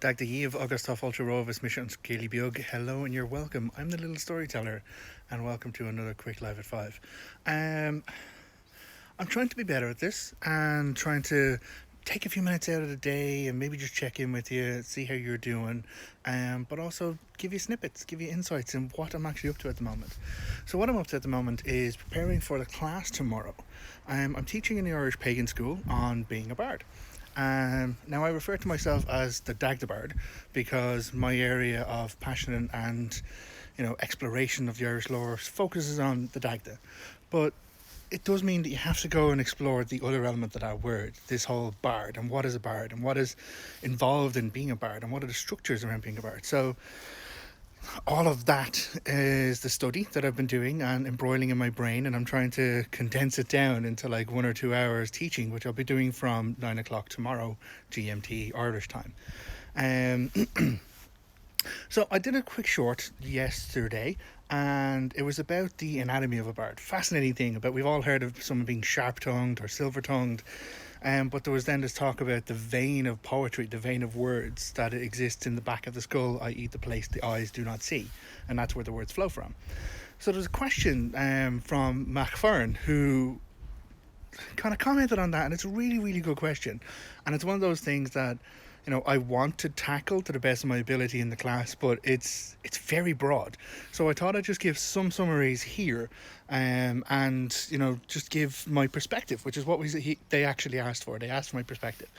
Dag the Eve August of Ultra Rovis Mission Gaily Bug. Hello and you're welcome. I'm the little storyteller and welcome to another quick live at 5. I'm trying to be better at this and trying to take a few minutes out of the day and maybe just check in with you, see how you're doing, but also give you snippets, give you insights in what I'm actually up to at the moment. So what I'm up to at the moment is preparing for the class tomorrow. I'm teaching in the Irish Pagan School on being a bard. Now I refer to myself as the Dagda Bard because my area of passion and exploration of the Irish lore focuses on the Dagda, but it does mean that you have to go and explore the other element of that word, this whole bard, and what is a bard, and what is involved in being a bard, and what are the structures around being a bard. So all of that is the study that I've been doing and embroiling in my brain, and I'm trying to condense it down into like 1 or 2 hours teaching, which I'll be doing from 9 o'clock tomorrow GMT Irish time. So I did a quick short yesterday, and it was about the anatomy of a bard. Fascinating thing about, we've all heard of someone being sharp-tongued or silver-tongued, but there was then this talk about the vein of poetry, the vein of words that exists in the back of the skull, i.e. the place the eyes do not see, and that's where the words flow from. So there's a question from MacFern who kind of commented on that, and it's a really, really good question, and it's one of those things that I want to tackle to the best of my ability in the class, but it's very broad. So I thought I'd just give some summaries here, and just give my perspective, which is what they actually asked for. They asked for my perspective.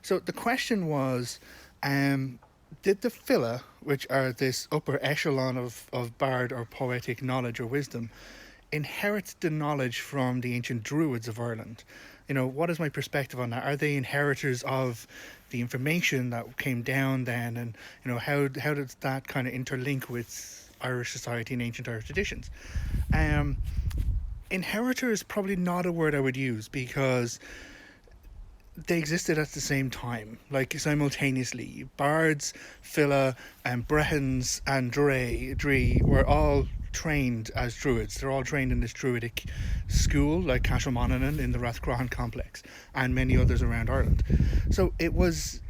So the question was, did the Fila, which are this upper echelon of bard or poetic knowledge or wisdom, inherit the knowledge from the ancient Druids of Ireland? What is my perspective on that? Are they inheritors of the information that came down then, and how does that kind of interlink with Irish society and ancient Irish traditions? Inheritor is probably not a word I would use, because they existed at the same time, like simultaneously. Bards, Fila, and Brehons and Dree were all trained as Druids. They're all trained in this Druidic school, like Cashel-Monaghan in the Rathcroghan complex, and many others around Ireland. So it was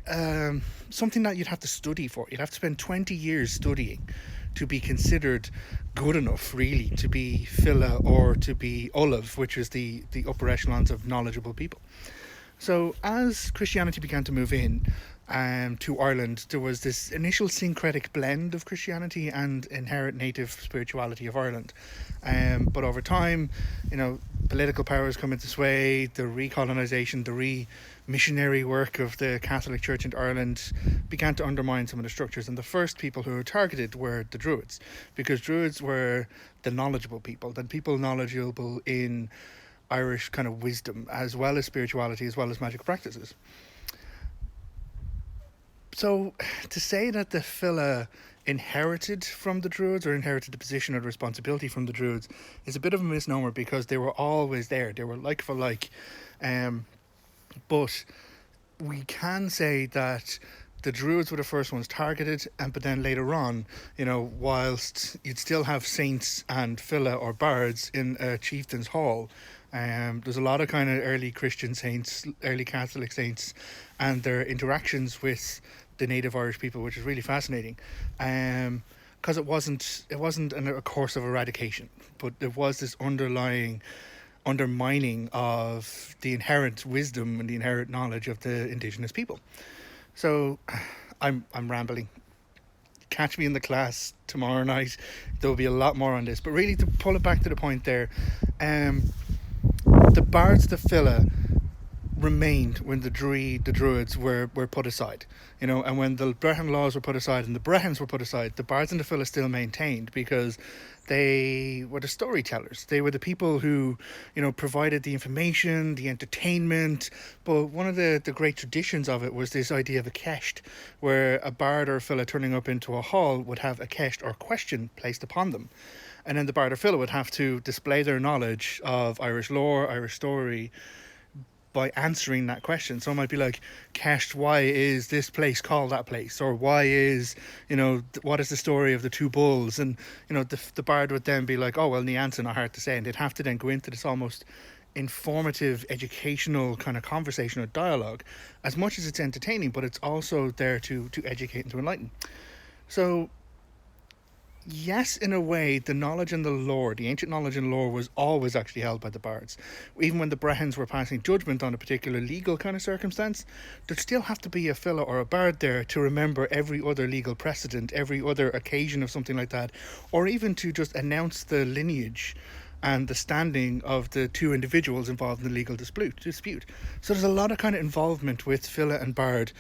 something that you'd have to study for. You'd have to spend 20 years studying to be considered good enough, really, to be Fila or to be Olav, which is the upper echelons of knowledgeable people. So as Christianity began to move in to Ireland, there was this initial syncretic blend of Christianity and inherent native spirituality of Ireland. But over time, political powers come into sway, the recolonisation, the re-missionary work of the Catholic Church in Ireland began to undermine some of the structures. And the first people who were targeted were the Druids, because Druids were the knowledgeable people, the people knowledgeable in Irish kind of wisdom, as well as spirituality, as well as magic practices. So to say that the Fila inherited from the Druids or inherited the position or the responsibility from the Druids is a bit of a misnomer, because they were always there. They were like for like. But we can say that the Druids were the first ones targeted, but then later on, whilst you'd still have saints and Fila or bards in a chieftain's hall, there's a lot of kind of early Christian saints, early Catholic saints, and their interactions with the native Irish people, which is really fascinating, because it wasn't a course of eradication, but there was this undermining of the inherent wisdom and the inherent knowledge of the indigenous people. So I'm rambling. Catch me in the class tomorrow night. There will be a lot more on this, but really, to pull it back to the point there, the bards, the Fila, remained when the Druids were put aside, and when the Brehon laws were put aside and the Brehons were put aside, the bards and the Fila still maintained, because they were the storytellers. They were the people who, provided the information, the entertainment. But one of the great traditions of it was this idea of a kecht, where a bard or a Fila turning up into a hall would have a kecht or question placed upon them. And then the bard or Fila would have to display their knowledge of Irish lore, Irish story, by answering that question. So it might be like, Kecht, why is this place called that place? Or why is, what is the story of the two bulls? And, the bard would then be like, oh, well, the answer not hard to say. And they'd have to then go into this almost informative, educational kind of conversation or dialogue, as much as it's entertaining, but it's also there to educate and to enlighten. So yes, in a way, the knowledge and the lore, the ancient knowledge and lore, was always actually held by the bards. Even when the Brehons were passing judgment on a particular legal kind of circumstance, there'd still have to be a fella or a bard there to remember every other legal precedent, every other occasion of something like that, or even to just announce the lineage and the standing of the two individuals involved in the legal dispute. So there's a lot of kind of involvement with filla and bard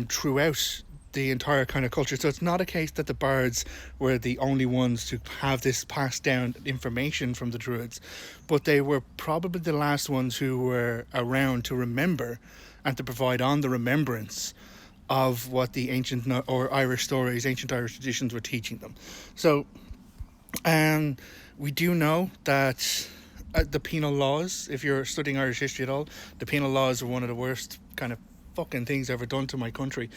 throughout the entire kind of culture. So it's not a case that the bards were the only ones to have this passed down information from the Druids, but they were probably the last ones who were around to remember and to provide on the remembrance of what the ancient or Irish stories, ancient Irish traditions were teaching them. So we do know that the penal laws, if you're studying Irish history at all, the penal laws are one of the worst kind of fucking things ever done to my country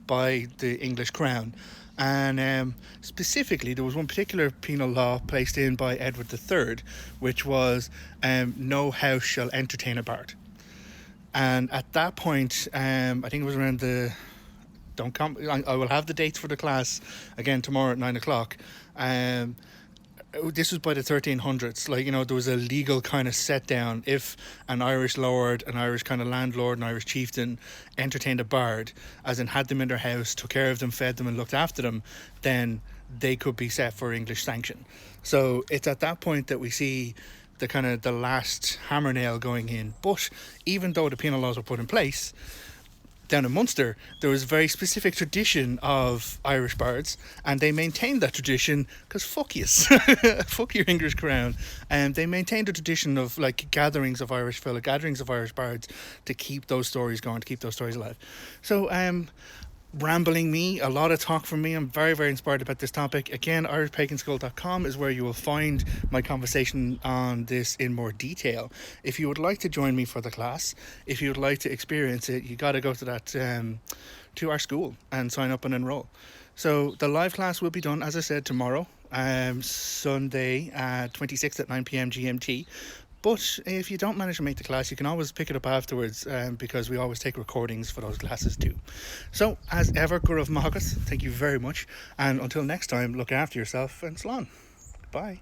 by the English crown. And specifically, there was one particular penal law placed in by Edward III, which was no house shall entertain a bard. And at that point, I think it was around the... I will have the dates for the class again tomorrow at 9 o'clock. This was by the 1300s. Like, you know, there was a legal kind of set down. If an Irish lord, an Irish kind of landlord, an Irish chieftain entertained a bard, as in had them in their house, took care of them, fed them and looked after them, then they could be set for English sanction. So it's at that point that we see the kind of the last hammer nail going in. But even though the penal laws were put in place, down in Munster, there was a very specific tradition of Irish bards, and they maintained that tradition because fuck yous, fuck your English crown. And they maintained a tradition of like gatherings of Irish fella, gatherings of Irish bards to keep those stories going, to keep those stories alive. So rambling me, a lot of talk from me. I'm very, very inspired about this topic. Again, irishpaganschool.com is where you will find my conversation on this in more detail. If you would like to join me for the class, if you would like to experience it, you got to go to that to our school and sign up and enroll. So the live class will be done, as I said, tomorrow, Sunday, 26th at 9 p.m. GMT. But if you don't manage to make the class, you can always pick it up afterwards because we always take recordings for those classes too. So, as ever, Gurav Mahagat, thank you very much. And until next time, look after yourself and slán. Bye.